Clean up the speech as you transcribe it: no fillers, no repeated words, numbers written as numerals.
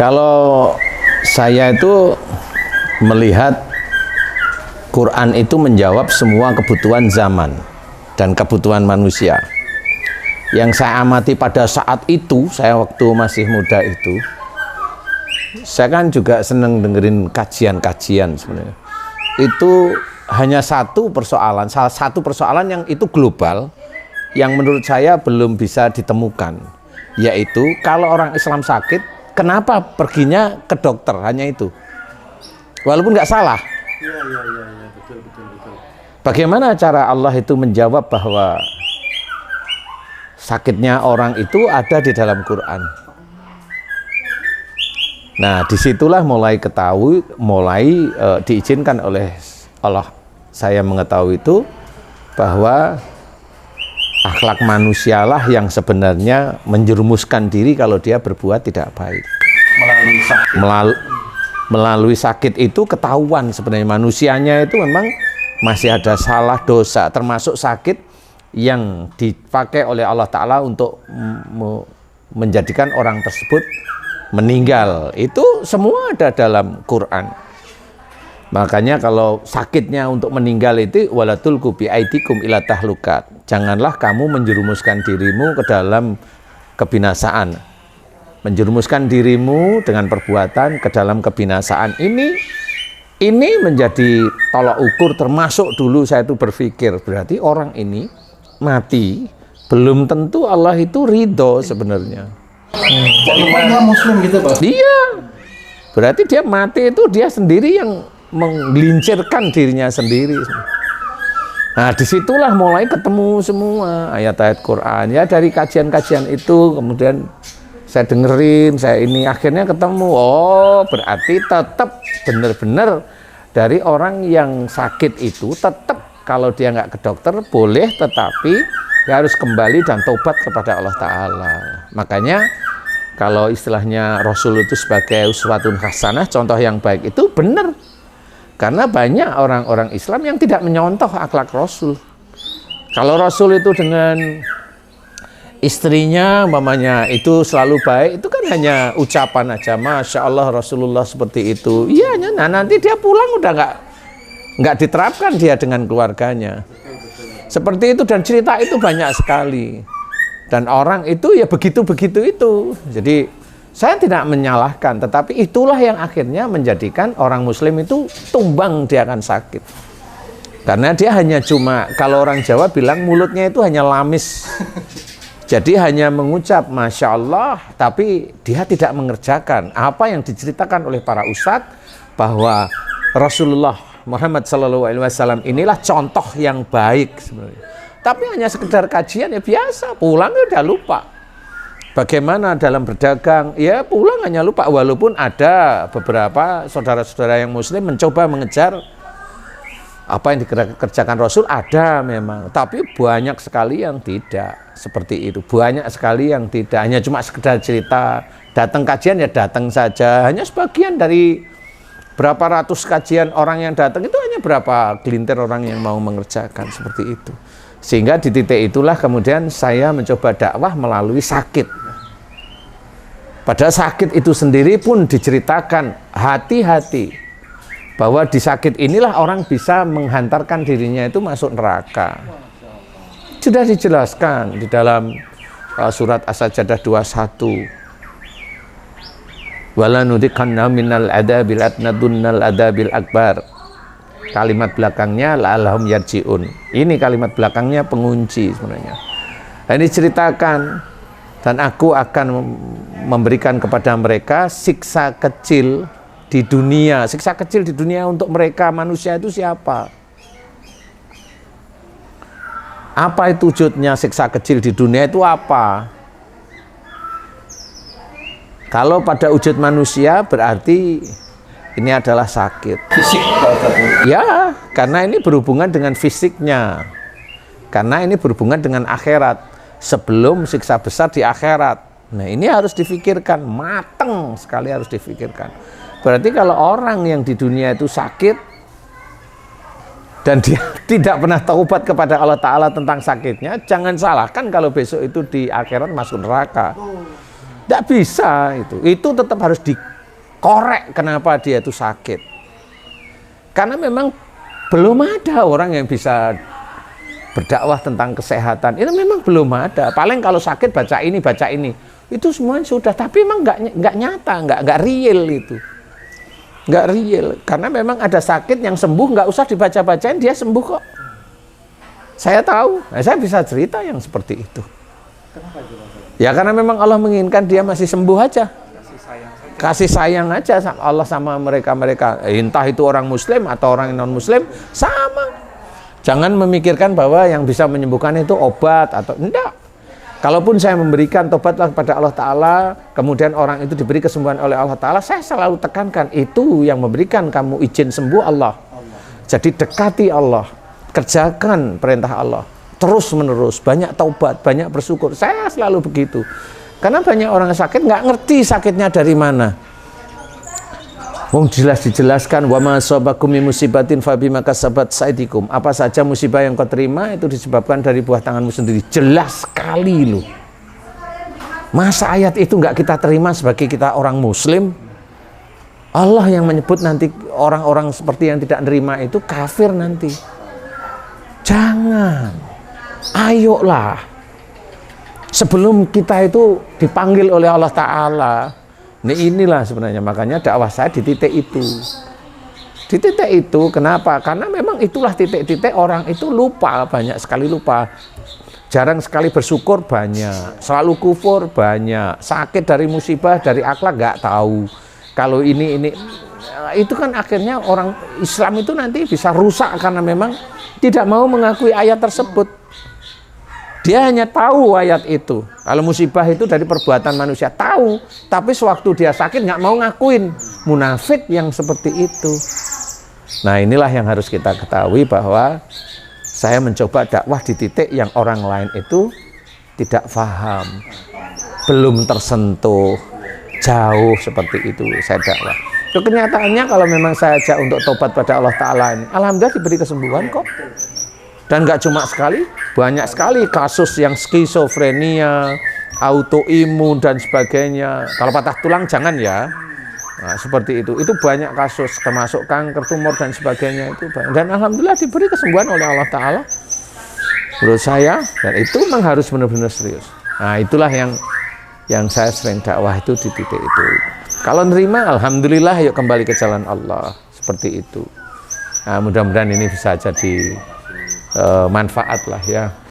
Kalau saya itu melihat Quran itu menjawab semua kebutuhan zaman dan kebutuhan manusia. Yang saya amati pada saat itu, saya waktu masih muda itu, saya kan juga seneng dengerin kajian-kajian sebenarnya. Itu hanya salah satu persoalan yang itu global, yang menurut saya belum bisa ditemukan, yaitu kalau orang Islam sakit, kenapa perginya ke dokter, hanya itu. Walaupun nggak salah. Iya, betul. Bagaimana cara Allah itu menjawab bahwa sakitnya orang itu ada di dalam Quran. Nah, disitulah mulai diizinkan oleh Allah saya mengetahui itu bahwa akhlak manusialah yang sebenarnya menjerumuskan diri kalau dia berbuat tidak baik. Melalui sakit itu ketahuan sebenarnya manusianya itu memang masih ada salah dosa, termasuk sakit yang dipakai oleh Allah Ta'ala untuk menjadikan orang tersebut meninggal. Itu semua ada dalam Quran. Makanya kalau sakitnya untuk meninggal itu walatul kubi aidikum ila tahlukat. Janganlah kamu menjerumuskan dirimu ke dalam kebinasaan. Menjerumuskan dirimu dengan perbuatan ke dalam kebinasaan. Ini menjadi tolak ukur, termasuk dulu saya itu berpikir berarti orang ini mati belum tentu Allah itu ridho sebenarnya. Jadi nggak muslim gitu Pak? Iya, berarti dia mati itu dia sendiri yang menggelincirkan dirinya sendiri. Nah, disitulah mulai ketemu semua ayat-ayat Quran. Ya dari kajian-kajian itu kemudian saya dengerin, akhirnya ketemu. Oh, berarti tetap benar-benar dari orang yang sakit itu tetap kalau dia nggak ke dokter boleh, tetapi dia harus kembali dan tobat kepada Allah Ta'ala. Makanya kalau istilahnya Rasul itu sebagai uswatun hasanah, contoh yang baik itu benar. Karena banyak orang-orang Islam yang tidak menyontoh akhlak Rasul. Kalau Rasul itu dengan istrinya umpamanya itu selalu baik, itu kan hanya ucapan aja, Masya Allah Rasulullah seperti itu. Iya, nah nanti dia pulang udah nggak diterapkan dia dengan keluarganya. Seperti itu, dan cerita itu banyak sekali. Dan orang itu ya begitu-begitu itu. Jadi saya tidak menyalahkan, tetapi itulah yang akhirnya menjadikan orang muslim itu tumbang dia akan sakit. Karena dia hanya cuma, kalau orang Jawa bilang mulutnya itu hanya lamis. Jadi hanya mengucap Masya Allah, tapi dia tidak mengerjakan apa yang diceritakan oleh para ustadz bahwa Rasulullah Muhammad SAW inilah contoh yang baik sebenarnya. Tapi hanya sekedar kajian ya biasa, pulang ya udah lupa. Bagaimana dalam berdagang, ya pulang hanya lupa. Walaupun ada beberapa saudara-saudara yang muslim mencoba mengejar apa yang dikerjakan Rasul, ada memang, tapi banyak sekali yang tidak seperti itu. Banyak sekali yang tidak, hanya cuma sekedar cerita, datang kajian ya datang saja. Hanya sebagian dari berapa ratus kajian orang yang datang itu hanya berapa gelintir orang yang mau mengerjakan seperti itu. Sehingga di titik itulah kemudian saya mencoba dakwah melalui sakit. Pada sakit itu sendiri pun diceritakan hati-hati bahwa di sakit inilah orang bisa menghantarkan dirinya itu masuk neraka. Sudah dijelaskan di dalam surat As-Sajdah 21. Wala nudikanna minal adabil adnadunnal adabil akbar. Kalimat belakangnya la'allahum yarji'un. Ini kalimat belakangnya pengunci sebenarnya. Nah, ini ceritakan, dan aku akan memberikan kepada mereka siksa kecil di dunia. Siksa kecil di dunia untuk mereka manusia itu siapa? Apa itu wujudnya siksa kecil di dunia itu apa? Kalau pada wujud manusia berarti ini adalah sakit. Fisik. Ya, karena ini berhubungan dengan fisiknya. Karena ini berhubungan dengan akhirat. Sebelum siksa besar di akhirat. Nah, ini harus difikirkan, mateng sekali harus difikirkan. Berarti kalau orang yang di dunia itu sakit dan dia tidak pernah taubat kepada Allah Ta'ala tentang sakitnya, jangan salahkan kalau besok itu di akhirat masuk neraka. Tidak bisa itu. Itu tetap harus dikorek kenapa dia itu sakit. Karena memang belum ada orang yang bisa berdakwah tentang kesehatan. Itu memang belum ada. Paling kalau sakit baca ini, baca ini. Itu semuanya sudah. Tapi memang nggak nyata, nggak real itu. Nggak real. Karena memang ada sakit yang sembuh, nggak usah dibaca-bacain, dia sembuh kok. Saya tahu. Nah, saya bisa cerita yang seperti itu. Kenapa itu? Ya karena memang Allah menginginkan dia masih sembuh aja. Kasih sayang aja Allah sama mereka-mereka. Entah itu orang muslim atau orang non-muslim, sama. Jangan memikirkan bahwa yang bisa menyembuhkan itu obat atau enggak. Kalaupun saya memberikan tobatlah kepada Allah Ta'ala, kemudian orang itu diberi kesembuhan oleh Allah Ta'ala, saya selalu tekankan itu yang memberikan kamu izin sembuh Allah. Jadi dekati Allah, kerjakan perintah Allah. Terus menerus, banyak taubat, banyak bersyukur. Saya selalu begitu. Karena banyak orang sakit nggak ngerti sakitnya dari mana. Wong jelas dijelaskan wa ma asabakum min musibatin fa bima kasabat saydikum. Apa saja musibah yang kau terima itu disebabkan dari buah tanganmu sendiri. Jelas sekali loh. Masa ayat itu nggak kita terima sebagai kita orang muslim? Allah yang menyebut nanti orang-orang seperti yang tidak nerima itu kafir nanti. Jangan. Ayolah, sebelum kita itu dipanggil oleh Allah Ta'ala, inilah sebenarnya makanya dakwah saya di titik itu. Di titik itu, kenapa? Karena memang itulah titik-titik orang itu lupa, banyak sekali lupa. Jarang sekali bersyukur banyak, selalu kufur banyak, sakit dari musibah, dari akhlak nggak tahu. Kalau ini, itu kan akhirnya orang Islam itu nanti bisa rusak karena memang tidak mau mengakui ayat tersebut. Dia hanya tahu ayat itu. Kalau musibah itu dari perbuatan manusia, tahu. Tapi sewaktu dia sakit nggak mau ngakuin. Munafik yang seperti itu. Nah inilah yang harus kita ketahui bahwa saya mencoba dakwah di titik yang orang lain itu tidak paham. Belum tersentuh. Jauh seperti itu saya dakwah. Kenyataannya kalau memang saya ajak untuk tobat pada Allah Ta'ala ini, alhamdulillah diberi kesembuhan kok. Dan nggak cuma sekali, banyak sekali kasus yang skizofrenia, autoimun dan sebagainya. Kalau patah tulang jangan ya. Nah, seperti itu banyak kasus, termasuk kanker, tumor dan sebagainya itu banyak. Dan alhamdulillah diberi kesembuhan oleh Allah Ta'ala. Menurut saya, dan itu memang harus benar-benar serius. Nah itulah yang saya sering dakwah itu di titik itu. Kalau nerima, alhamdulillah, yuk kembali ke jalan Allah. Seperti itu. Nah, mudah-mudahan ini bisa jadi manfaat lah ya.